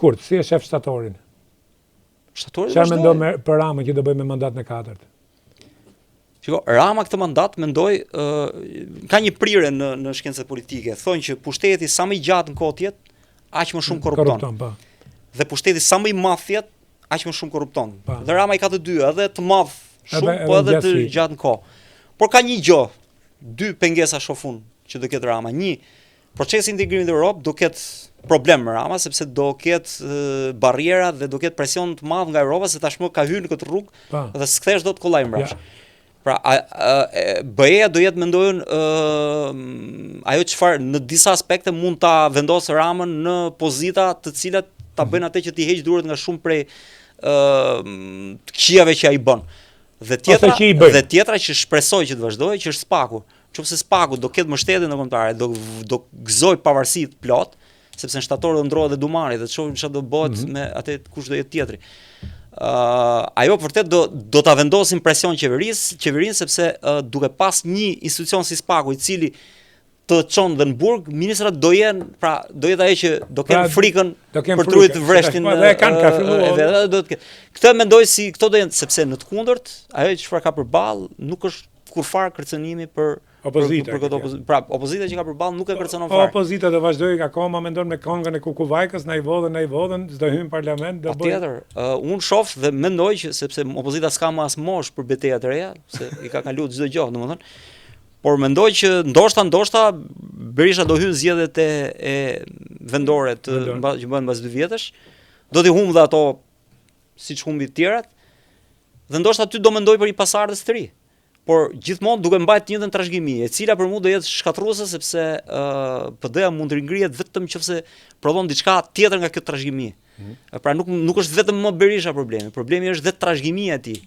Shkurt, si e shef shtatorin? Shtatorin Çfarë mendon për Ramën që do bëj me mandatin e 4? Shiko, Rama këtë mandat mendoj ka një prirje në shkencët politike. Thonë që pushteti sa më i gjatë në kohë të jetë, aq më shumë korrupton. Dhe pushteti sa më i madh të jetë, aq më shumë korrupton. Dhe Rama i ka të dy, edhe të madh shumë, po edhe të gjatë në kohë. Por ka një gjë, dy pengesa shofun që do ketë Rama. Një, procesi i integrimit në Europë do ketë problem me Rama, sepse do ketë barriera dhe do ketë presion të madh nga Europa, se tashmë ka hyrë në këtë rrugë dhe s'kthesh dot kollaj mbrapsht. Pra, BE-ja do jetë mendojën ajo çfarë në disa aspekte mund ta vendosë Ramën në pozita të cilat ta bëjnë atë që t'i heq duart nga shumë prej të këqijave që ai bën. Dhe tjetra që shpresoj që të vazhdojë, që është Spaku. Nëse Spaku do ketë mbështetje ndërkombëtare, do gëzoj pavarësi plot, sepse në shtator do ndrohet dhe Dumani dhe të shohim çfarë do bëhet me atë kush do jetë tjetri. Ajo vërtet do ta vendosin presion qeverinë sepse duke pas një institucion si Spaku i cili të çon dhe në burg, ministrat do jetë ajo që do kenë frikën për të rujt vreshtin. Këtë mendoj si këto do jenë, sepse në të kundërt, ajo çfarë ka përballë nuk është kurfar kërcënimi për opozita. Pra, opozita që ka përballë nuk e kërcënon fare. Opozita do vazhdojë akoma mendon me këngën e Kukuvajkës, na i vodhen, s'do hyn në parlament, do bëj. Patjetër, unë shoh dhe mendoj që sepse opozita s'ka më as mosh për betejat e reja, se i ka kaluar çdo gjë, domethënë. Por mendoj që ndoshta Berisha do hyn zgjedhjet e vendore që bëhen mbas 2 vjetësh, do t'i humbë dhe ato siç humbi të tjerat. Dhe ndoshta aty do mendoj për një pasardhës të ri. Por gjithmonë duke mbajtur të njëjtën trashëgimi, e cila për mua do jetë shkatërruese sepse PD-ja mund të ringrihet vetëm nëse prodhon diçka tjetër nga kjo trashëgimi. Pra nuk është vetëm më Berisha problemi. Problemi është vetë trashëgimia e tij.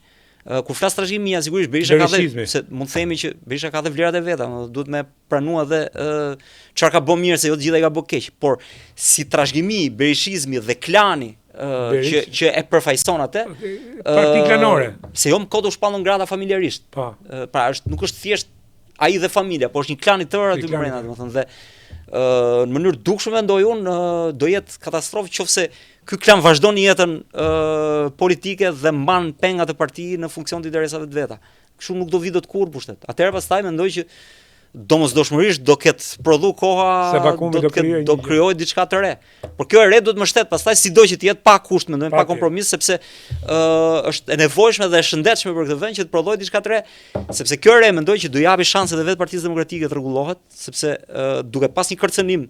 Kur flas trashëgimia, sigurisht Berisha ka dhe se mund të themi që Berisha ka dhe vlerat e veta, duhet me pranua edhe çfarë ka bën mirë se jo të gjitha i ka bë keq, por si trashëgimi, berishizmi dhe klani që e përfaqëson atë parti klanore. Se jo më kodo shpallën grada familjarisht. Pra nuk është thjesht ai dhe familja, por është një klan i tërë aty brenda, domethënë dhe në mënyrë dukshme mendoj unë do jetë katastrofë nëse ky klan vazhdon jetën politike dhe mban pengat e partisë në funksion të interesave të veta. Kështu nuk do vi dot kurrë pushtet. Atëherë pastaj mendoj që domosdoshmërisht do ketë prodhu koha, do krijojë diçka të re. Por kjo e re duhet mbështet, pastaj sido që të jetë pa kusht, mendojmë pa kompromis, sepse është e nevojshme dhe e shëndetshme për këtë vend që të prodhojë diçka të re, sepse kjo e re mendoj që do japi shanse edhe vetë Partisë Demokratike të rregullohet, sepse duke pas një kërcënim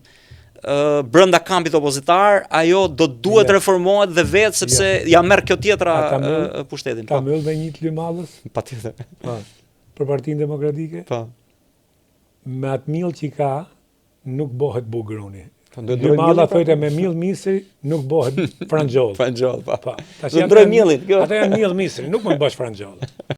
brenda kampit opozitar, ajo do duhet reformohet dhe vetë sepse ja merr kjo tjetra pushtetin. Ta mbyll me një Tlymallës? Patjetër. Për Partinë Demokratike? Po. Me atë mill që ka, nuk bëhet bugruni. Tlymalla thotë me mill misri nuk bëhet frangjoll. Frangjoll, po. Do ndroj millin. Ata janë mill misri, nuk mund të bësh frangjoll.